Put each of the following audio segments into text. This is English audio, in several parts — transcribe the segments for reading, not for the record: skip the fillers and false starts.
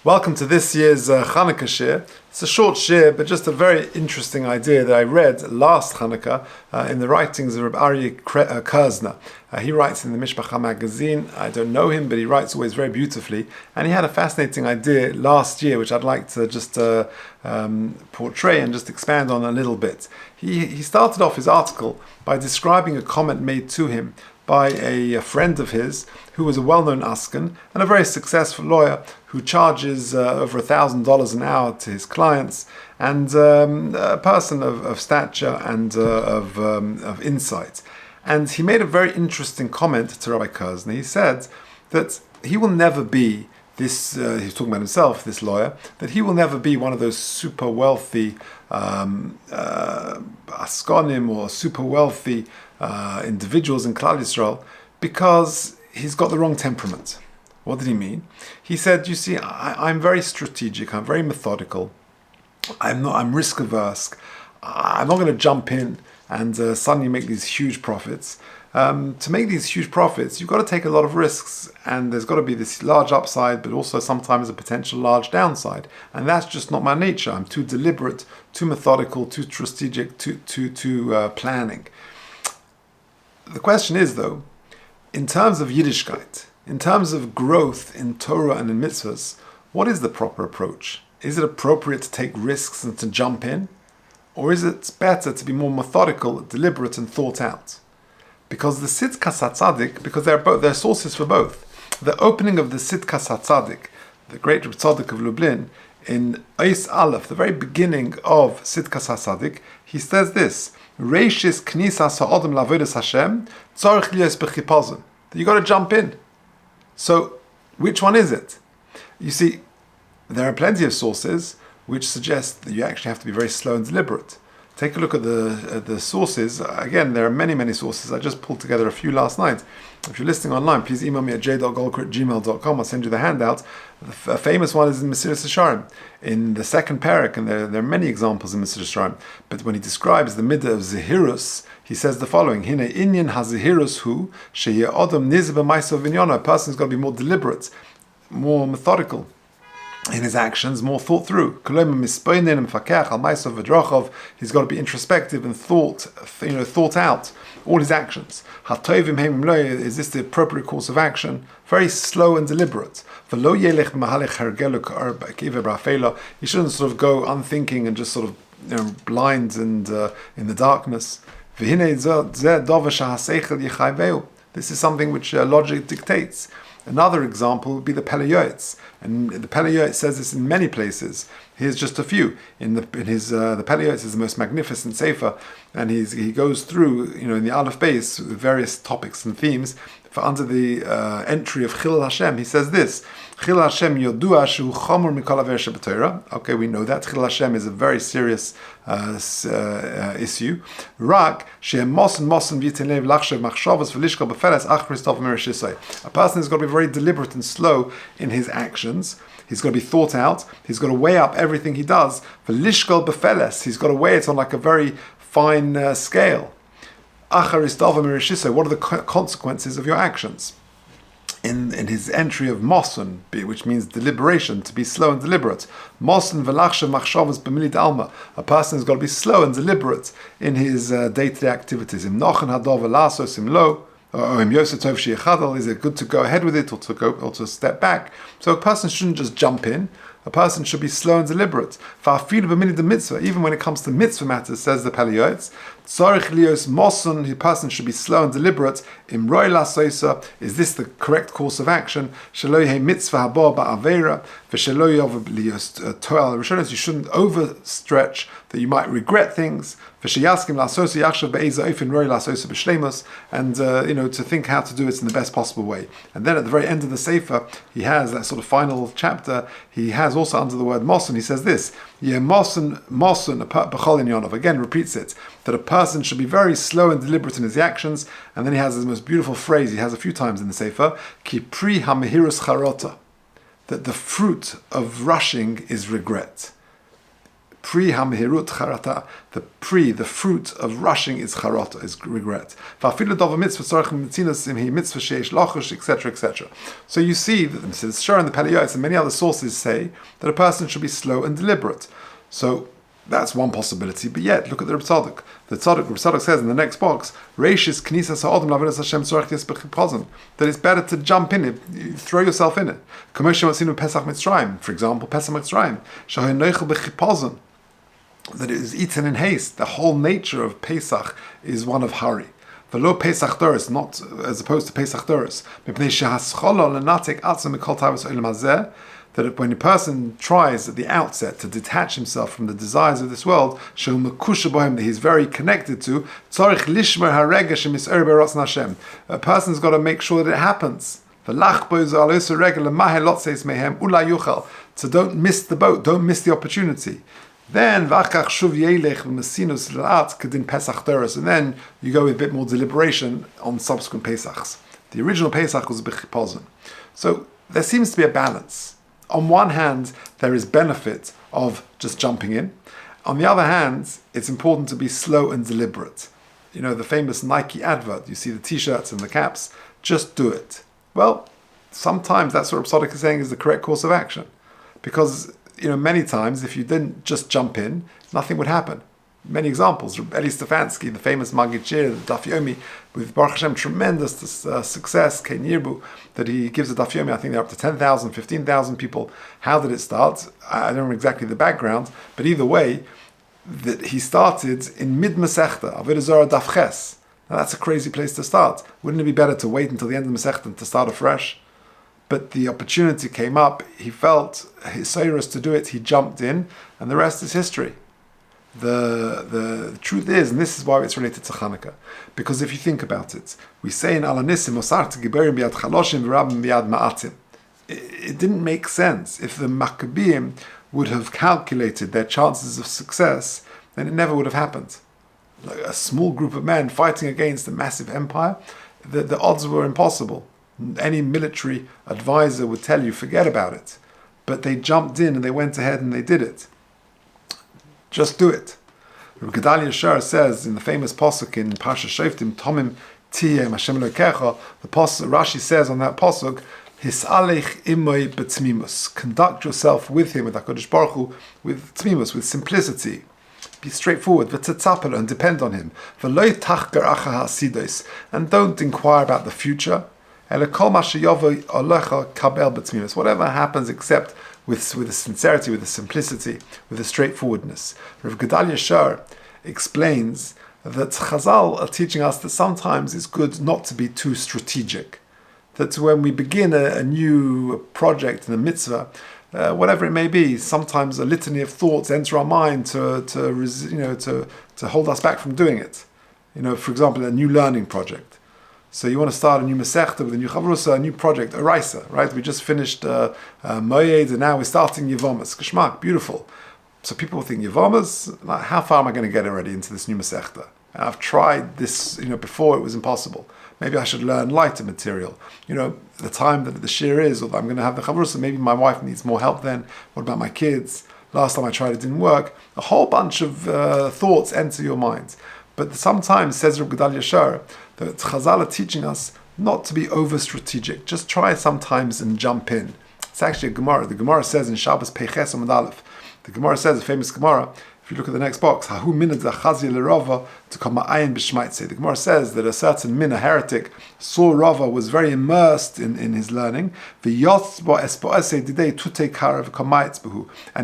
Welcome to this year's Chanukah shir. It's a short shir, but just a very interesting idea that I read last Chanukah in the writings of Rabbi Kurzner. He writes in the Mishpacha magazine. I don't know him, but he writes always very beautifully. And he had a fascinating idea last year, which I'd like to just portray and just expand on a little bit. He started off his article by describing a comment made to him by a friend of his who was a well-known asken and a very successful lawyer who charges over $1,000 an hour to his clients, and a person of stature and of insight. And he made a very interesting comment to Rabbi Kurzner. He said that he will never be this, he's talking about himself, this lawyer, that he will never be one of those super wealthy askonim or super wealthy individuals in Klal Yisrael, because he's got the wrong temperament. What did he mean? He said, you see, I'm very strategic, I'm very methodical, I'm risk averse, I'm not going to jump in and suddenly make these huge profits. To make these huge profits, you've got to take a lot of risks, and there's got to be this large upside, but also sometimes a potential large downside. And that's just not my nature. I'm too deliberate, too methodical, too strategic, too planning. The question is, though, in terms of Yiddishkeit, in terms of growth in Torah and in mitzvahs, what is the proper approach? Is it appropriate to take risks and to jump in? Or is it better to be more methodical, deliberate, and thought out? Because the Tzidkas HaTzadik, because there are sources for both. The opening of the Tzidkas HaTzadik, the great Tzaddik of Lublin, in Eis Aleph, the very beginning of Tzidkas HaTzadik, he says this: Reishis Knisas Ha'odem La'avodas Hashem Tzorich Liyos B'chipazon. You got to jump in. So, which one is it? You see, there are plenty of sources which suggest that you actually have to be very slow and deliberate. Take a look at the sources. Again, there are many sources. I just pulled together a few last night. If you're listening online, please email me at j.golker@gmail.com. I'll send you the handout. A famous one is in Mesilas Yesharim, in the second parak, and there are many examples in Mesilas Yesharim. But when he describes the midah of Zehirus, he says the following: Hine inyan hazehirus hu sheyeh odom nizeh b'maisav v'inyono. A person's got to be more deliberate, more methodical in his actions, more thought through. He's got to be introspective and thought out all his actions. Is this the appropriate course of action? Very slow and deliberate. He shouldn't sort of go unthinking and just sort of blind and in the darkness. This is something which logic dictates. Another example would be the Pele Yoetz, and the Pele Yoetz says this in many places. Here's just a few. The Pele Yoetz is the most magnificent sefer, and he goes through, in the Aleph Beis, various topics and themes. For under the entry of Chilul Hashem, he says this: Chilul Hashem yodua shehu chomer mikol aver sheb'Torah. Okay, we know that Chilul Hashem is a very serious issue. Rak shehem mosen v'yiten lev lachshav machshavos v'lishkol b'feles ach Christoph mereshisai. A person has got to be very deliberate and slow in his actions. He's got to be thought out. He's got to weigh up everything he does. V'lishkol b'feles. He's got to weigh it on like a very fine scale. What are the consequences of your actions? In his entry of Mosun, which means deliberation, to be slow and deliberate. Mosun v'lachshav machshavos b'milid alma. A person has got to be slow and deliberate in his day-to-day activities. Im nochen hadov v'lasos im lo, or im yoseh tov sheyechadal. Is it good to go ahead with it or to step back? So a person shouldn't just jump in. A person should be slow and deliberate. Even when it comes to mitzvah matters, says the Pele Yoetz, the person should be slow and deliberate. Is this the correct course of action? You shouldn't overstretch that you might regret things. And to think how to do it in the best possible way. And then at the very end of the Sefer, he has that sort of final chapter. He has also under the word Mosun, he says this: again repeats it, that a person should be very slow and deliberate in his actions. And then he has this most beautiful phrase he has a few times in the Sefer: Ki pri hamehirus charota, that the fruit of rushing is regret. Pri hamhirut charata. The fruit of rushing is charata, is regret. Etc., etc. So you see that the Shur and the Paliyot and many other sources say that a person should be slow and deliberate. So that's one possibility, but yet, look at the Reb Tzadok. The Reb Tzadok says in the next box, Reishis Knisas Ha'odom La'avodas Hashem Tzorech Tes B'chipazon, that it's better to jump in it, you throw yourself in it. K'moshe Matzinu Pesach Mitzrayim, for example, Pesach Mitzrayim, Shahoi Noichel B'chipazon, that it is eaten in haste. The whole nature of Pesach is one of hurry. V'lo Pesach Doros, not as opposed to Pesach Doros. Mipnei shehascholo l'natek atzum mikol tavos olam hazeh, that when a person tries at the outset to detach himself from the desires of this world, that he's very connected to, a person's got to make sure that it happens. So don't miss the boat, don't miss the opportunity. Then, and then you go with a bit more deliberation on subsequent Pesachs. The original Pesach was b'chipazon. So there seems to be a balance. On one hand, there is benefit of just jumping in. On the other hand, it's important to be slow and deliberate. You know, the famous Nike advert, you see the t-shirts and the caps, just do it. Well, sometimes that's what Reb Tzadok is saying is the correct course of action. Because, you know, many times, if you didn't just jump in, nothing would happen. Many examples. Eli Stefansky, the famous Maggid Shir, the Daf Yomi, with Baruch Hashem, tremendous success, Kein Yirbu, that he gives a Daf Yomi. I think they're up to 10,000, 15,000 people. How did it start? I don't know exactly the background, but either way, that he started in mid-Masechta, Avodah Zarah Daf Ches. Now that's a crazy place to start. Wouldn't it be better to wait until the end of the Masechta to start afresh? But the opportunity came up, he felt his Seirus to do it, he jumped in, and the rest is history. The truth is, and this is why it's related to Chanukah, because if you think about it, we say in Alanissim, it didn't make sense. If the Maccabeim would have calculated their chances of success, then it never would have happened. Like a small group of men fighting against a massive empire, the odds were impossible. Any military advisor would tell you, forget about it. But they jumped in and they went ahead and they did it. Just do it. Rabbi Gedalia Shar says in the famous pasuk in Parsha Shoftim, Tomim Tiyem Hashem Elokecha, the pasuk Rashi says on that pasuk, Hisalech imoy b'tzmimus. Conduct yourself with him, with HaKadosh Baruch Hu, with tzmimus, with simplicity. Be straightforward, v'tetzapel, and depend on him. V'lo tachgar acha hasidos, and don't inquire about the future. Elokol ma sheyovo alecha kabel b'tzmimus. Whatever happens, except with the sincerity, with the simplicity, with the straightforwardness. Rav Gedalia Shar explains that Chazal are teaching us that sometimes it's good not to be too strategic. That when we begin a new project in a mitzvah, whatever it may be, sometimes a litany of thoughts enter our mind to hold us back from doing it. You know, for example, a new learning project. So you want to start a new Masechta with a new Chavrusa, a new project, a Raisa, right? We just finished Moyed and now we're starting Yevomas. Geschmack, beautiful. So people think, Yevomas, like, how far am I going to get already into this new Masechta? I've tried this, before it was impossible. Maybe I should learn lighter material. The time that the shir is, or that I'm going to have the Chavrusa, maybe my wife needs more help then. What about my kids? Last time I tried it didn't work. A whole bunch of thoughts enter your mind. But sometimes, says Rabbi Gedalia Shar, that Chazal are teaching us not to be over-strategic. Just try sometimes and jump in. It's actually a Gemara. The Gemara says in Shabbos Peiches Amud Aleph, the Gemara says, a famous Gemara, if you look at the next box, Hahu minad zachazia l'Rava to come ma'ayin b'shmaitze. The Gemara says that a certain min, a heretic, saw Rava was very immersed in his learning. And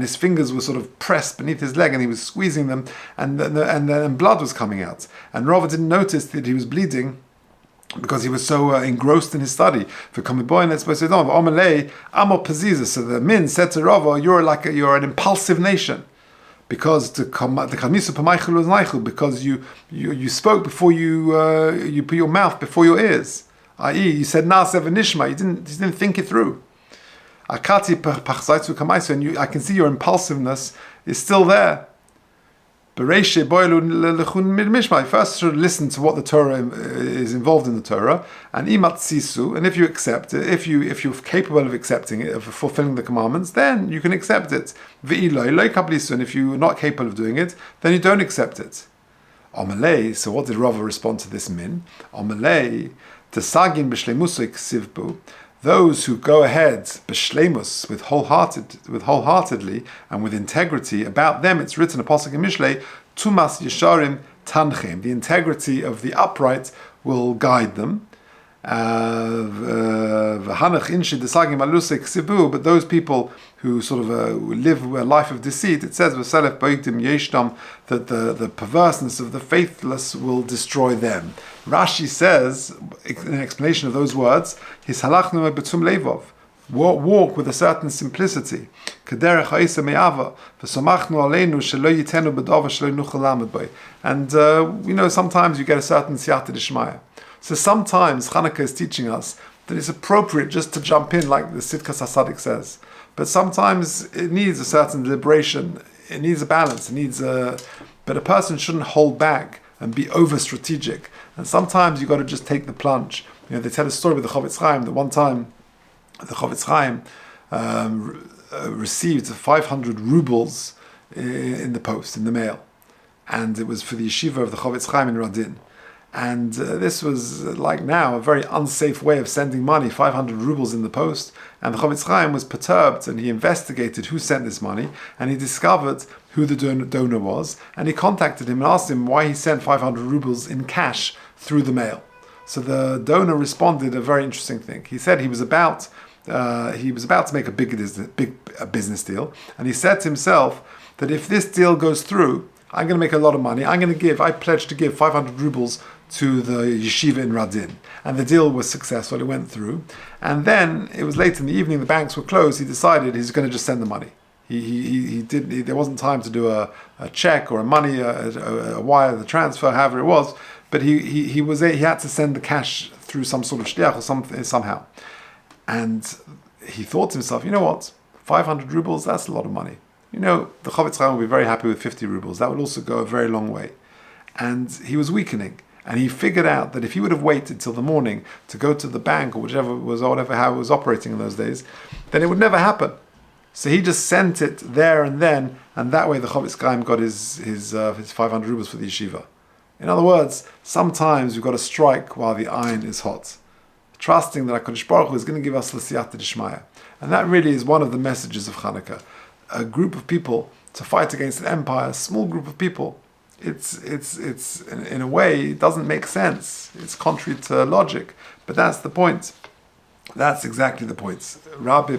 his fingers were sort of pressed beneath his leg, and he was squeezing them, and blood was coming out. And Rava didn't notice that he was bleeding, because he was so engrossed in his study. So the min said to Rava, you're an impulsive nation. Because because you spoke before you put your mouth before your ears, i.e., you said Na'aseh v'nishma. You didn't think it through. And I can see your impulsiveness is still there. First, should listen to what the Torah is involved in the Torah, and imatzisu, and if you accept it, if you're capable of accepting it, of fulfilling the commandments, then you can accept it. And if you're not capable of doing it, then you don't accept it. Omelei. So what did Rava respond to this min? Omelei tesagin b'shleimusik sivbu. Those who go ahead b'shleimus with wholeheartedly and with integrity, about them it's written a pasuk in Mishlei, tumas yesharim tanchem. The integrity of the upright will guide them. But those people who sort of live a life of deceit, it says that the perverseness of the faithless will destroy them. Rashi says, in explanation of those words, walk with a certain simplicity. And sometimes you get a certain siyata d'shmaya. So sometimes Chanukah is teaching us that it's appropriate just to jump in, like the Sidkas HaSadik says. But sometimes it needs a certain deliberation. It needs a balance. But a person shouldn't hold back and be over strategic. And sometimes you've got to just take the plunge. They tell a story with the Chavetz Chaim that one time the Chavetz Chaim received 500 rubles in the post, in the mail. And it was for the yeshiva of the Chavetz Chaim in Radin. And this was, like now, a very unsafe way of sending money, 500 rubles in the post. And the Chavetz Chaim was perturbed, and he investigated who sent this money, and he discovered who the donor was, and he contacted him and asked him why he sent 500 rubles in cash through the mail. So the donor responded a very interesting thing. He said he was about to make a big business deal, and he said to himself that if this deal goes through, I'm going to make a lot of money. I pledge to give 500 rubles to the yeshiva in Radin. And the deal was successful, it went through. And then, it was late in the evening, the banks were closed, he decided he's going to just send the money. There wasn't time to do a check or a wire, the transfer, however it was, but he had to send the cash through some sort of shliach or somehow. And he thought to himself, you know what, 500 rubles, that's a lot of money. The Chavetz Chaim will be very happy with 50 rubles. That would also go a very long way. And he was weakening. And he figured out that if he would have waited till the morning to go to the bank or how it was operating in those days, then it would never happen. So he just sent it there and then, and that way the Chavetz Chaim got his 500 rubles for the yeshiva. In other words, sometimes we've got to strike while the iron is hot, trusting that HaKadosh Baruch Hu is going to give us the siyata d'shmaya. And that really is one of the messages of Chanukah. A group of people to fight against an empire, a small group of people. It's in a way, it doesn't make sense. It's contrary to logic, but that's the point. That's exactly the point. Rabbi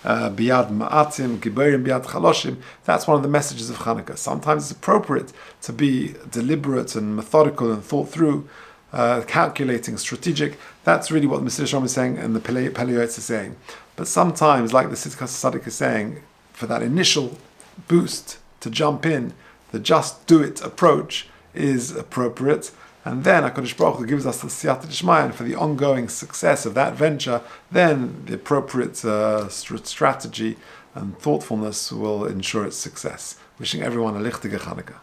biyad ma'atim, giberim biyad chaloshim. That's one of the messages of Chanukah. Sometimes it's appropriate to be deliberate and methodical and thought through, calculating, strategic. That's really what the Mesilas Yesharim is saying and the Pele Yoetz is saying. But sometimes, like the Sidkas HaSadik is saying, for that initial boost to jump in, the just do it approach is appropriate, and then HaKadosh Baruch Hu gives us the siyata d'shmaya, and for the ongoing success of that venture, then the appropriate strategy and thoughtfulness will ensure its success. Wishing everyone a lichtige Chanukah.